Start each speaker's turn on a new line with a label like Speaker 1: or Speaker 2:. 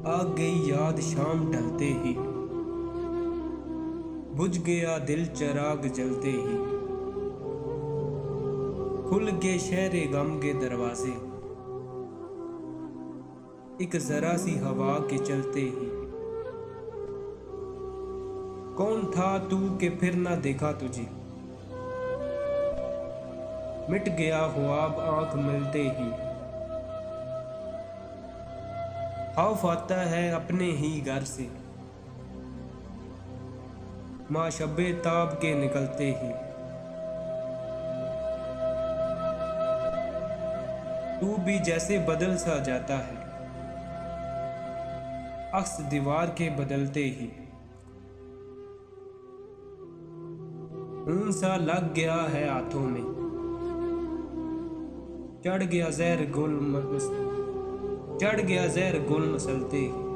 Speaker 1: आ गई याद शाम ढलते ही, बुझ गया दिल चराग जलते ही। खुल गए शहरे गम के दरवाजे, एक जरा सी हवा के चलते ही। कौन था तू के फिर ना देखा तुझे, मिट गया ख्वाब आंख मिलते ही। खौफ आता है अपने ही घर से, माँ शब्बे ताब के निकलते ही। तू भी जैसे बदल सा जाता है, अक्स दीवार के बदलते ही। खून सा लग गया है हाथों में, चढ़ गया जहर गुल मसलते ही।